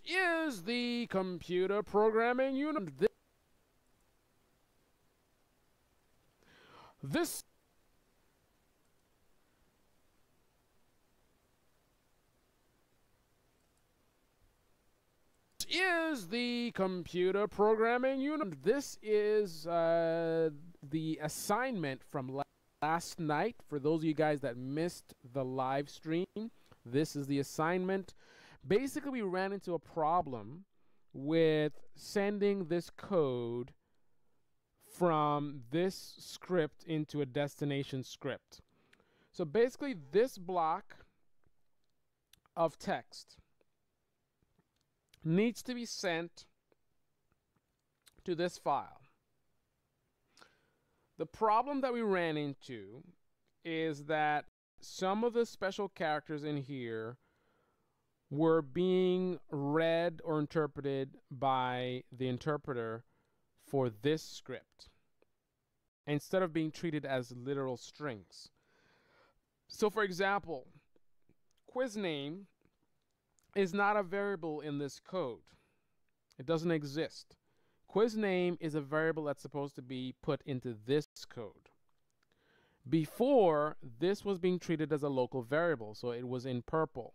Is the computer programming unit. This is the computer programming unit. This is the assignment from last night. For those of you guys that missed the live stream, this is the assignment. Basically, we ran into a problem with sending this code from this script into a destination script. So basically, this block of text needs to be sent to this file. The problem that we ran into is that some of the special characters in here were being read or interpreted by the interpreter for this script instead of being treated as literal strings. So for example, quiz name is not a variable in this code. It doesn't exist. Quiz name is a variable that's supposed to be put into this code. Before, this was being treated as a local variable, so it was in purple,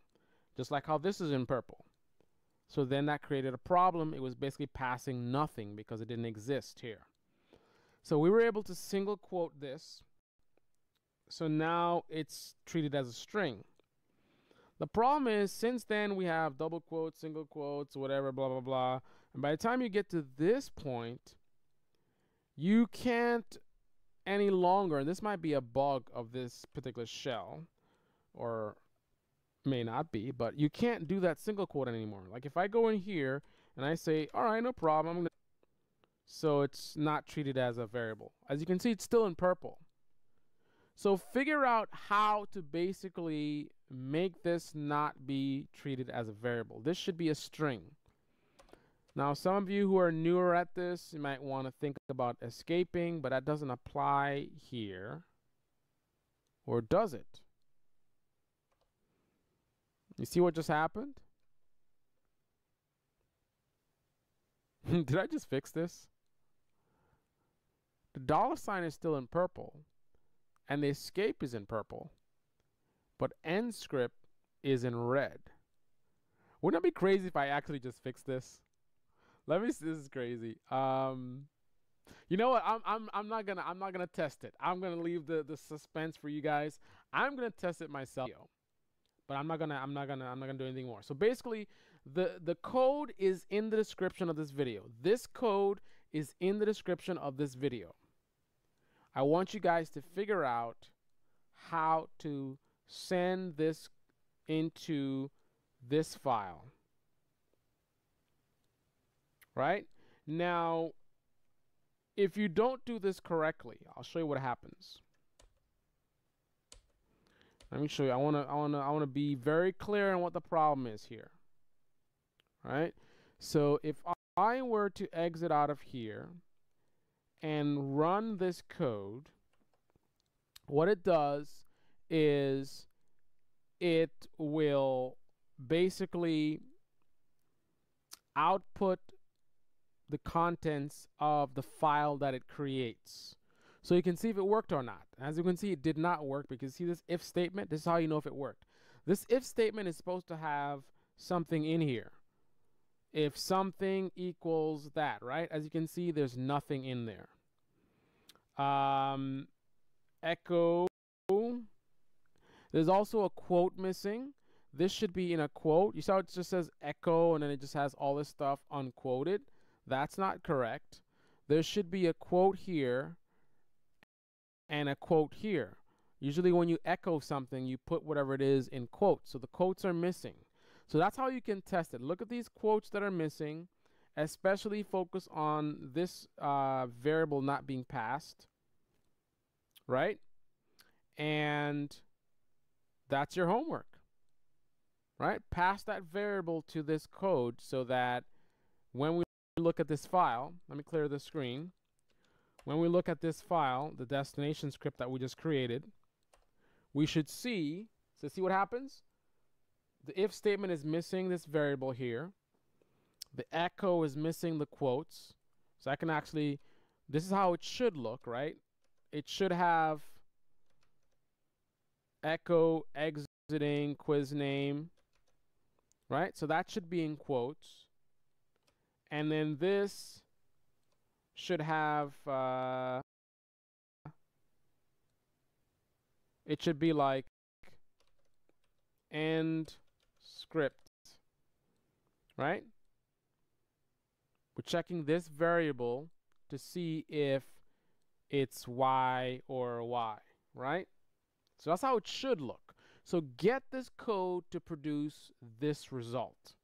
just like how this is in purple. So then that created a problem. It was basically passing nothing because it didn't exist here. So we were able to single quote this. So now it's treated as a string. The problem is, since then we have double quotes, single quotes, whatever, blah, blah, blah. And by the time you get to this point, you can't any longer, and this might be a bug of this particular shell, or may not be, but you can't do that single quote anymore. Like if I go in here and I say, all right, no problem, so it's not treated as a variable. As you can see, it's still in purple. So figure out how to basically make this not be treated as a variable. This should be a string. Now, some of you who are newer at this, you might want to think about escaping, but that doesn't apply here. Or does it? You see what just happened? Did I just fix this? The dollar sign is still in purple, and the escape is in purple, but end script is in red. Wouldn't it be crazy if I actually just fixed this? Let me see. This is crazy. You know what? I'm not gonna test it. I'm gonna leave the suspense for you guys. I'm gonna test it myself, but I'm not gonna do anything more. So basically, the code is in the description of this video. This code is in the description of this video. I want you guys to figure out how to send this into this file. Right? Now, if you don't do this correctly, I'll show you what happens. Let me show you. I wanna be very clear on what the problem is here. Right? So if I were to exit out of here and run this code, what it does is it will basically output the contents of the file that it creates. So you can see if it worked or not. As you can see, it did not work because see this if statement? This is how you know if it worked. This if statement is supposed to have something in here. If something equals that, right? As you can see, there's nothing in there. Echo. There's also a quote missing. This should be in a quote. You saw it just says echo and then it just has all this stuff unquoted. That's not correct. There should be a quote here and a quote here. Usually when you echo something, you put whatever it is in quotes. So the quotes are missing. So that's how you can test it. Look at these quotes that are missing, especially focus on this variable not being passed, right? And that's your homework, right? Pass that variable to this code so that when we look at this file, let me clear the screen. When we look at this file, the destination script that we just created, we should see, so see what happens? The if statement is missing this variable here. The echo is missing the quotes. So I can actually, this is how it should look, right? It should have echo exiting quiz name, right? So that should be in quotes. And then this should have, it should be like end script, right? We're checking this variable to see if it's Y or Y, right? So that's how it should look. So get this code to produce this result.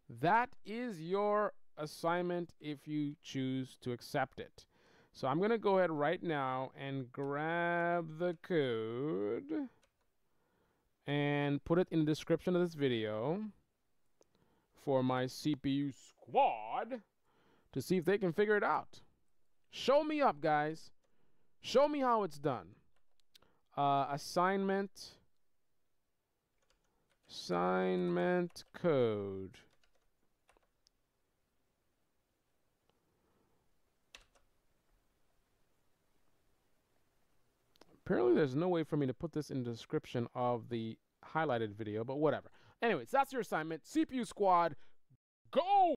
That is your assignment if you choose to accept it. So I'm going to go ahead right now and grab the code and put it in the description of this video for my CPU squad to see if they can figure it out. Show me up, guys. Show me how it's done. Assignment code. Apparently there's no way for me to put this in the description of the highlighted video, but whatever. Anyways, that's your assignment. CPU squad, go!